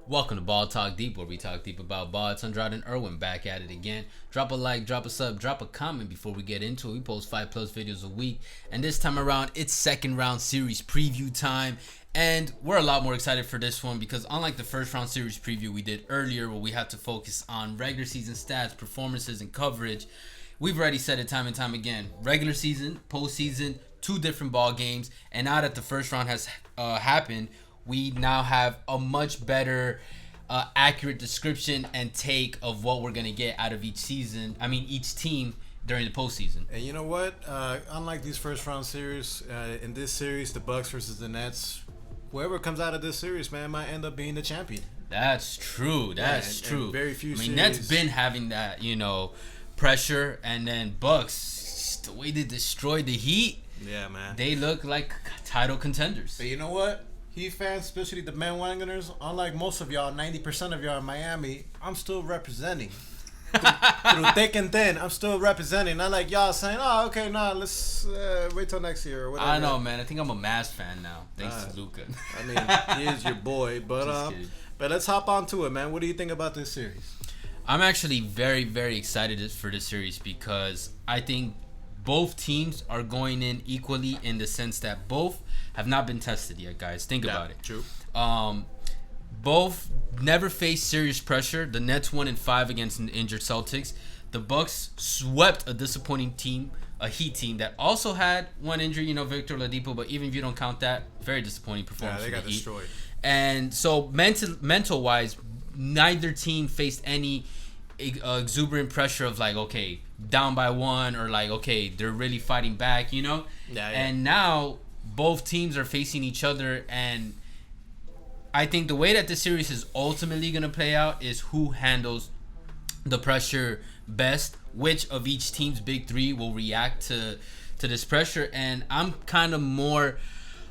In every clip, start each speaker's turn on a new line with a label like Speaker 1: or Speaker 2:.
Speaker 1: Welcome to Ball Talk Deep, where we talk deep about ball. It's Andrade and Irwin back at it again. Drop a like, drop a sub, drop a comment before we get into it. We post 5+ videos a week, and this time around, it's second round series preview time. And we're a lot more excited for this one because unlike the first round series preview we did earlier, where we had to focus on regular season stats, performances, and coverage, we've already said it time and time again. Regular season, postseason, two different ball games, and now that the first round has happened, we now have a much better accurate description and take of what we're going to get out of each team during the postseason.
Speaker 2: And you know what? Unlike these first round series, in this series, the Bucks versus the Nets, whoever comes out of this series, man, might end up being the champion.
Speaker 1: That's true. That's true.
Speaker 2: And very few series.
Speaker 1: Nets been having that, pressure, and then Bucks, the way they destroyed the Heat.
Speaker 2: Yeah, man.
Speaker 1: They look like title contenders.
Speaker 2: But you know what? Heat fans, especially the bandwagoners, unlike most of y'all, 90% of y'all in Miami, I'm still representing. through thick and thin, I'm still representing. Not like y'all saying, oh, okay, let's wait till next year or whatever.
Speaker 1: I know, man. I think I'm a Mavs fan now, thanks to Luka.
Speaker 2: I mean, he is your boy. But let's hop on to it, man. What do you think about this series?
Speaker 1: I'm actually very, very excited for this series because I think both teams are going in equally in the sense that both have not been tested yet, guys. Think about it.
Speaker 2: True.
Speaker 1: Both never faced serious pressure. The Nets won in 5 against an injured Celtics. The Bucks swept a disappointing team, a Heat team that also had one injury, Victor Oladipo. But even if you don't count that, very disappointing performance.
Speaker 2: Yeah, they got destroyed.
Speaker 1: And so mental wise, neither team faced any exuberant pressure of like, okay, down by 1 or like, okay, they're really fighting back, Yeah. And now both teams are facing each other, and I think the way that this series is ultimately going to play out is who handles the pressure best, which of each team's big three will react to this pressure. And I'm kind of more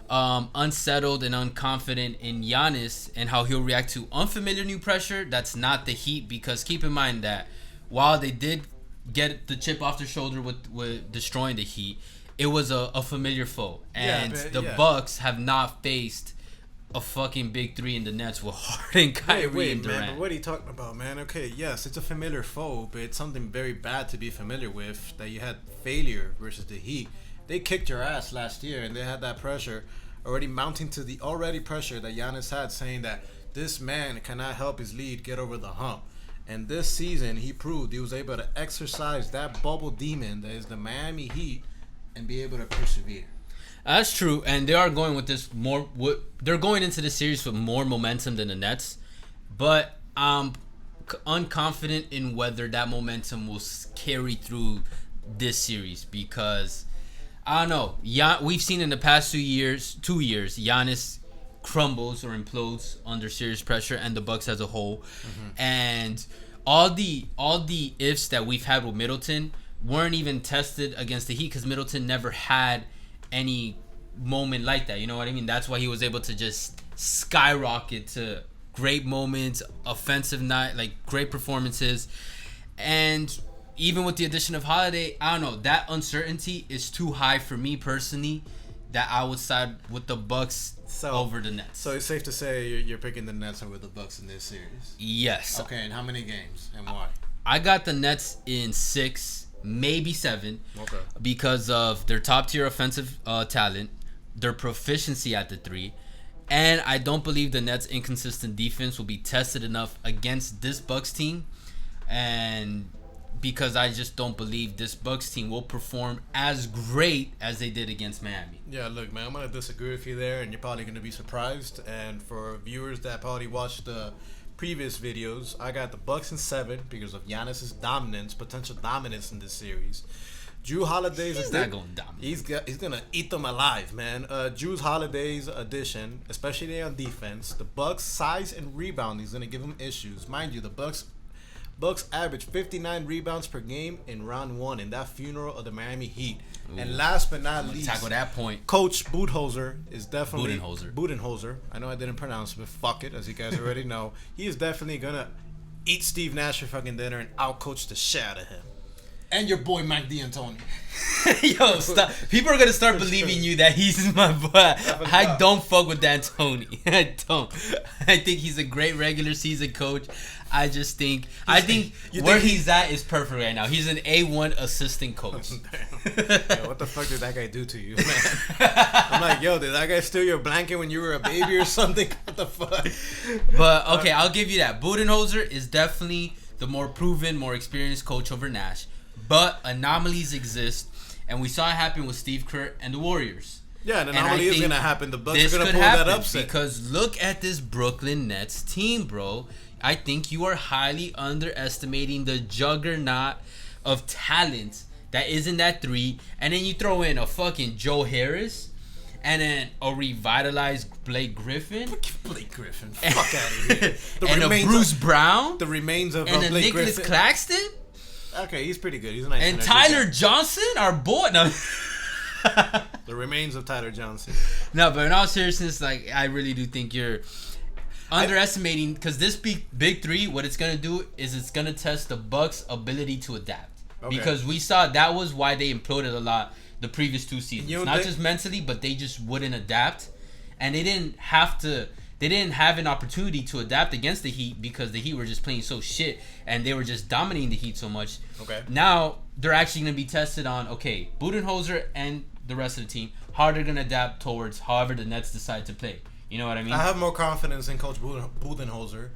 Speaker 1: unsettled and unconfident in Giannis and how he'll react to unfamiliar new pressure that's not the Heat, because keep in mind that while they did get the chip off their shoulder with destroying the Heat, it was a familiar foe, and the Bucks have not faced a fucking big three in the Nets with Harden, Kyrie, and Durant.
Speaker 2: Man, but what are you talking about, man? Okay, yes, it's a familiar foe, but it's something very bad to be familiar with, that you had failure versus the Heat. They kicked your ass last year, and they had that pressure already mounting to the already pressure that Giannis had, saying that this man cannot help his lead get over the hump. And this season, he proved he was able to exercise that bubble demon that is the Miami Heat and be able to persevere.
Speaker 1: That's true, and they are going with this more. They're going into this series with more momentum than the Nets, but I'm unconfident in whether that momentum will carry through this series because I don't know. We've seen in the past 2 years, Giannis crumbles or implodes under serious pressure, and the Bucks as a whole, and all the ifs that we've had with Middleton weren't even tested against the Heat because Middleton never had any moment like that. You know what I mean? That's why he was able to just skyrocket to great moments, offensive night, like great performances. And even with the addition of Holiday, I don't know, that uncertainty is too high for me personally, that I would side with the Bucks over the Nets.
Speaker 2: So it's safe to say you're picking the Nets over the Bucks in this series?
Speaker 1: Yes.
Speaker 2: Okay, and how many games and why?
Speaker 1: I got the Nets in 6, maybe 7.
Speaker 2: Okay.
Speaker 1: Because of their top tier offensive talent, their proficiency at the 3, and I don't believe the Nets' inconsistent defense will be tested enough against this Bucks team, and because I just don't believe this Bucks team will perform as great as they did against Miami.
Speaker 2: Yeah, look, man, I'm going to disagree with you there, and you're probably going to be surprised. And for viewers that probably watched the previous videos, I got the Bucks in 7 because of Giannis's potential dominance in this series. Drew Holiday's
Speaker 1: He's not going dominant.
Speaker 2: He's gonna eat them alive, man. Drew Holiday's addition, especially on defense, the Bucks' size and rebounding is gonna give them issues. Mind you, the Bucks averaged 59 rebounds per game in round 1 in that funeral of the Miami Heat. Ooh. And last but not least,
Speaker 1: tackle that point.
Speaker 2: Coach Budenholzer is definitely
Speaker 1: Budenholzer.
Speaker 2: I know I didn't pronounce it, but fuck it, as you guys already know. He is definitely gonna eat Steve Nash for fucking dinner and outcoach the shit out of him. And your boy Mike D'Antoni.
Speaker 1: Yo, stop. People are gonna start believing you that he's my boy. I don't fuck with D'Antoni. I don't. I think he's a great regular season coach. I think he's at is perfect right now. He's an A1 assistant coach.
Speaker 2: Yo, what the fuck did that guy do to you, man? I'm like, yo, did that guy steal your blanket when you were a baby or something? What the fuck?
Speaker 1: But okay, I'll give you that. Budenholzer is definitely the more proven, more experienced coach over Nash. But anomalies exist, and we saw it happen with Steve Kerr and the Warriors.
Speaker 2: Yeah, an anomaly is gonna happen. The Bucks are gonna pull that upset.
Speaker 1: Because look at this Brooklyn Nets team, bro. I think you are highly underestimating the juggernaut of talent that is in that three, and then you throw in a fucking Joe Harris, and then a revitalized Blake Griffin.
Speaker 2: Blake Griffin, fuck out of here.
Speaker 1: And a Bruce Brown.
Speaker 2: The remains of
Speaker 1: and a
Speaker 2: Blake
Speaker 1: Nicholas
Speaker 2: Griffin.
Speaker 1: Claxton.
Speaker 2: Okay, he's pretty good. He's a nice.
Speaker 1: And Tyler Johnson, our boy. No.
Speaker 2: The remains of Tyler Johnson.
Speaker 1: No, but in all seriousness, like I really do think you're underestimating, because this big three, what it's gonna do is it's gonna test the Bucks' ability to adapt. Okay. Because we saw that was why they imploded a lot the previous two seasons. Not just mentally, but they just wouldn't adapt, and they didn't have to. They didn't have an opportunity to adapt against the Heat because the Heat were just playing so shit and they were just dominating the Heat so much.
Speaker 2: Okay.
Speaker 1: Now they're actually going to be tested on, okay, Budenholzer and the rest of the team, how they're going to adapt towards however the Nets decide to play. You know what I mean?
Speaker 2: I have more confidence in Coach Budenholzer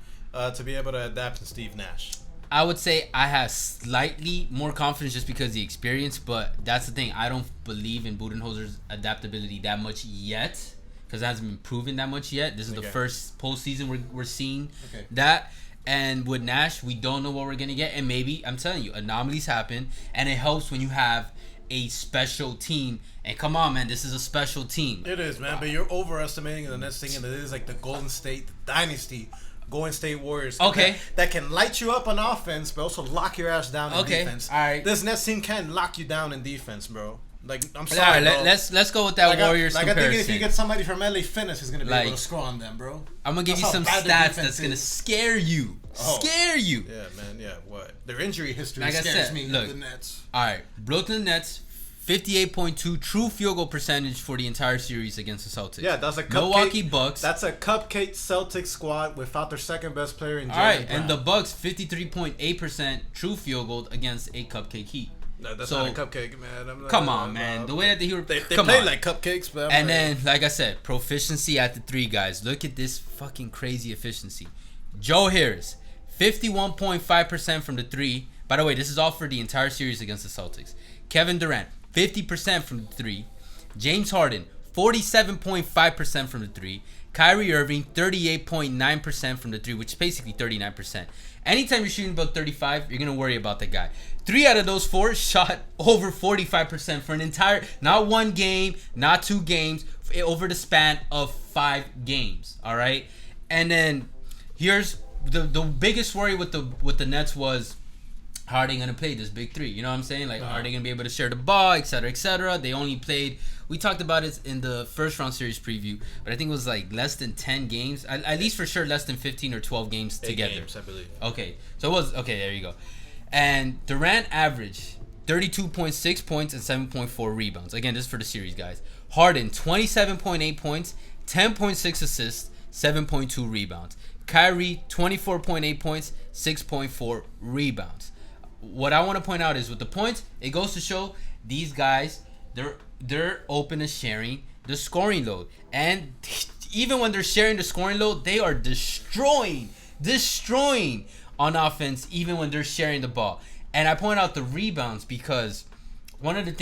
Speaker 2: to be able to adapt to Steve Nash.
Speaker 1: I would say I have slightly more confidence just because of the experience, but that's the thing. I don't believe in Budenholzer's adaptability that much yet. Because it hasn't been proven that much yet. This is the first postseason we're seeing that. And with Nash, we don't know what we're going to get. And maybe, I'm telling you, anomalies happen. And it helps when you have a special team. And come on, man, this is a special team.
Speaker 2: It is, man. But you're overestimating the next thing. And it is like the Golden State Dynasty. Golden State Warriors.
Speaker 1: Okay.
Speaker 2: That can light you up on offense, but also lock your ass down in defense.
Speaker 1: All right.
Speaker 2: This Nets team can lock you down in defense, bro. Like, I'm sorry,
Speaker 1: all right,
Speaker 2: bro.
Speaker 1: Let's go with that Warriors comparison.
Speaker 2: I think if you get somebody from LA Fitness, he's gonna be able to score on them, bro.
Speaker 1: I'm gonna give you some stats that's gonna scare you. Scare you.
Speaker 2: Yeah, man. Yeah. What? Their injury history
Speaker 1: like
Speaker 2: scares me.
Speaker 1: Look,
Speaker 2: the Nets.
Speaker 1: All right, Brooklyn Nets, 58.2 true field goal percentage for the entire series against the Celtics.
Speaker 2: Yeah, that's a cupcake.
Speaker 1: Milwaukee Bucks.
Speaker 2: That's a cupcake Celtics squad without their second best player in Jaylen
Speaker 1: Brown.
Speaker 2: And
Speaker 1: the Bucks, 53.8% true field goal against a cupcake Heat.
Speaker 2: No, that's not a cupcake, man.
Speaker 1: Come on, man. The way that they
Speaker 2: play like cupcakes, but
Speaker 1: then, like I said, proficiency at the three, guys. Look at this fucking crazy efficiency. Joe Harris, 51.5% from the three. By the way, this is all for the entire series against the Celtics. Kevin Durant, 50% from the three. James Harden, 47.5% from the three. Kyrie Irving, 38.9% from the three, which is basically 39%. Anytime you're shooting about 35, you're going to worry about that guy. 3 out of those 4 shot over 45% for an entire, not one game, not 2 games, over the span of 5 games. All right? And then here's the biggest worry with the Nets was, how are they going to play this big three? You know what I'm saying? Like, are they going to be able to share the ball, et cetera, et cetera? They only played, we talked about it in the first round series preview, but I think it was like less than 10 games. At least for sure less than 15 or 12 games together.
Speaker 2: 8 games, I believe.
Speaker 1: Okay. So it was, okay, there you go. And Durant averaged 32.6 points and 7.4 rebounds. Again, this is for the series, guys. Harden, 27.8 points, 10.6 assists, 7.2 rebounds. Kyrie, 24.8 points, 6.4 rebounds. What I want to point out is with the points, it goes to show these guys, they're open to sharing the scoring load. And even when they're sharing the scoring load, they are destroying on offense, even when they're sharing the ball. And I point out the rebounds because one of the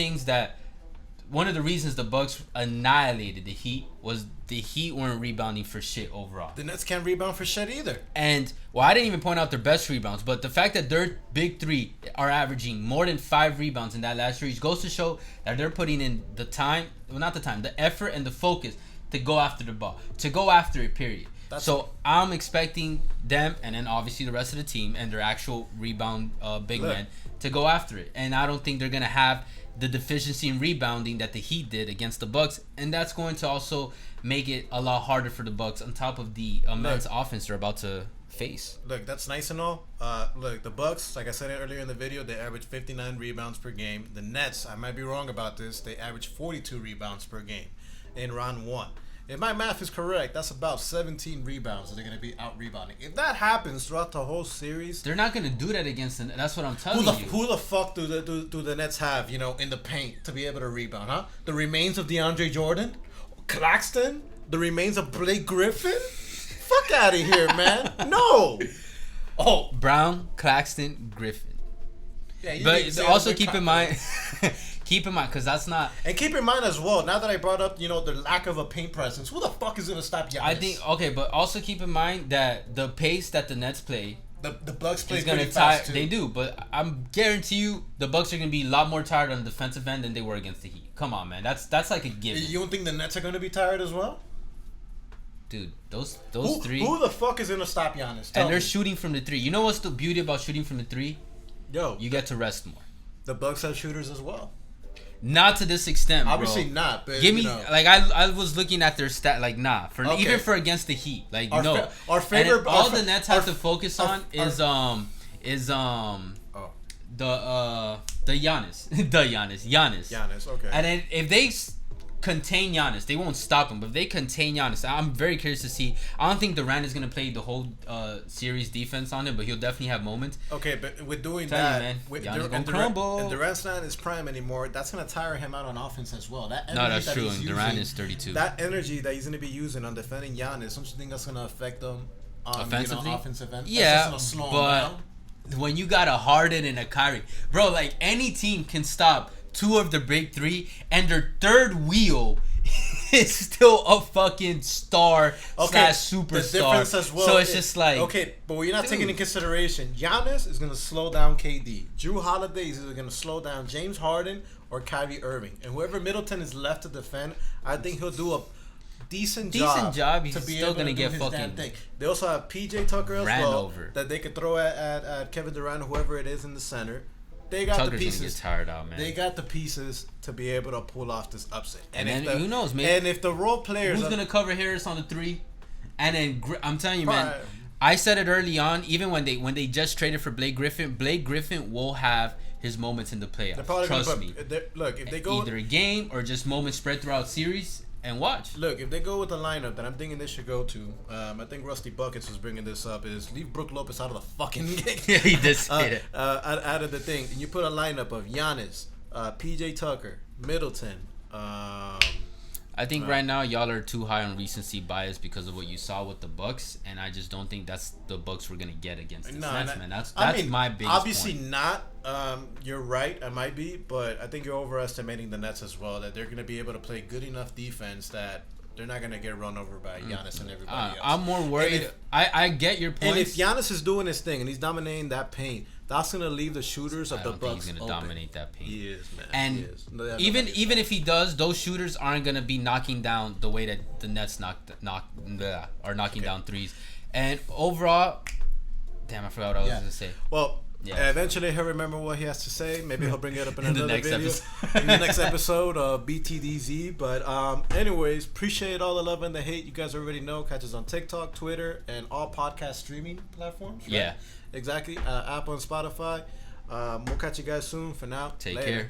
Speaker 1: reasons the Bucks annihilated the Heat was the Heat weren't rebounding for shit overall.
Speaker 2: The Nets can't rebound for shit either.
Speaker 1: And, well, I didn't even point out their best rebounds, but the fact that their big three are averaging more than 5 rebounds in that last series goes to show that they're putting in the time, well, not the time, the effort and the focus to go after the ball, to go after it, period. So I'm expecting them, and then obviously the rest of the team and their actual rebound big men to go after it. And I don't think they're going to have the deficiency in rebounding that the Heat did against the Bucks, and that's going to also make it a lot harder for the Bucks on top of the immense offense they're about to face.
Speaker 2: Look, that's nice and all. Look, the Bucks, like I said earlier in the video, they average 59 rebounds per game. The Nets, I might be wrong about this, they average 42 rebounds per game in round one. If my math is correct, that's about 17 rebounds that they're going to be out rebounding. If that happens throughout the whole series,
Speaker 1: they're not going to do that against the. That's what I'm telling you.
Speaker 2: Who the fuck do the Nets have, in the paint to be able to rebound, huh? The remains of DeAndre Jordan? Claxton? The remains of Blake Griffin? Fuck out of here, man. No.
Speaker 1: Oh, Brown, Claxton, Griffin.
Speaker 2: Yeah,
Speaker 1: but also keep in mind, because that's not.
Speaker 2: And keep in mind as well, now that I brought up, the lack of a paint presence, who the fuck is gonna stop Giannis?
Speaker 1: I think but also keep in mind that the pace that the Nets play,
Speaker 2: the Bucks play
Speaker 1: is gonna
Speaker 2: pretty fast too.
Speaker 1: They do, but I'm guarantee you the Bucks are gonna be a lot more tired on the defensive end than they were against the Heat. Come on, man, that's like a given.
Speaker 2: You don't think the Nets are gonna be tired as well?
Speaker 1: Dude, those three.
Speaker 2: Who the fuck is gonna stop Giannis?
Speaker 1: And they're shooting from the three. You know what's the beauty about shooting from the three?
Speaker 2: Yo,
Speaker 1: you get to rest more.
Speaker 2: The Bucks have shooters as well.
Speaker 1: Not to this extent, bro.
Speaker 2: Obviously not, but
Speaker 1: give me like I was looking at their stat like even for against the Heat, like
Speaker 2: our favorite
Speaker 1: the Nets have to focus on is the Giannis
Speaker 2: Giannis, okay.
Speaker 1: And then if they contain Giannis, they won't stop him. But if they contain Giannis, I'm very curious to see. I don't think Durant is gonna play the whole series defense on him, but he'll definitely have moments.
Speaker 2: Okay, but with doing
Speaker 1: Durant's
Speaker 2: not in his prime anymore, that's gonna tire him out on offense as well.
Speaker 1: That's true. And Durant is 32.
Speaker 2: That energy that he's gonna be using on defending Giannis, don't you think that's gonna affect them
Speaker 1: offensively?
Speaker 2: Offensive end?
Speaker 1: Yeah, but when you got a Harden and a Kyrie, bro, like any team can stop two of the big three, and their third wheel is still a fucking star / superstar. The difference as well. So it's just like
Speaker 2: but what you're not taking into consideration, Giannis is gonna slow down KD. Drew Holiday is either gonna slow down James Harden or Kyrie Irving, and whoever Middleton is left to defend, I think he'll do a decent job.
Speaker 1: He's
Speaker 2: to be
Speaker 1: still
Speaker 2: able
Speaker 1: gonna
Speaker 2: to
Speaker 1: get
Speaker 2: do his
Speaker 1: fucking
Speaker 2: damn thing. They also have PJ Tucker as well
Speaker 1: over.
Speaker 2: that they could throw at Kevin Durant, whoever it is in the center. They got
Speaker 1: Tucker's
Speaker 2: the pieces.
Speaker 1: Gonna get tired out, man.
Speaker 2: They got the pieces to be able to pull off this upset.
Speaker 1: And then who knows, man?
Speaker 2: And if the role players,
Speaker 1: who's gonna cover Harris on the three? And then I'm telling you, man. I said it early on. Even when they just traded for Blake Griffin will have his moments in the playoffs. Trust me.
Speaker 2: Look, if they go
Speaker 1: either a game or just moments spread throughout series. And watch.
Speaker 2: Look, if they go with the lineup that I'm thinking they should go to, I think Rusty Buckets was bringing this up, is leave Brook Lopez out of the fucking game.
Speaker 1: Yeah, he did say it.
Speaker 2: Out of the thing. And you put a lineup of Giannis, PJ Tucker, Middleton.
Speaker 1: I think right now y'all are too high on recency bias because of what you saw with the Bucks, and I just don't think that's the Bucks we're gonna get against the Nets, man. That's my biggest
Speaker 2: obviously
Speaker 1: point.
Speaker 2: Not. You're right. I might be, but I think you're overestimating the Nets as well. That they're gonna be able to play good enough defense that they're not gonna get run over by Giannis and everybody else.
Speaker 1: I'm more worried. I get your point.
Speaker 2: And if Giannis is doing his thing and he's dominating that paint, that's gonna leave the shooters of the Bucks.
Speaker 1: He's gonna dominate that paint.
Speaker 2: He is, man.
Speaker 1: And even if he does, those shooters aren't gonna be knocking down the way that the Nets are knocking down threes. And overall, damn, I forgot what I was gonna say.
Speaker 2: Well. Yeah. Eventually he'll remember what he has to say. Maybe he'll bring it up in another video in the next episode of BTDZ. But anyways, appreciate all the love and the hate. You guys already know. Catch us on TikTok, Twitter, and all podcast streaming platforms. Right?
Speaker 1: Yeah.
Speaker 2: Exactly. Apple and Spotify. We'll catch you guys soon. For now,
Speaker 1: take care.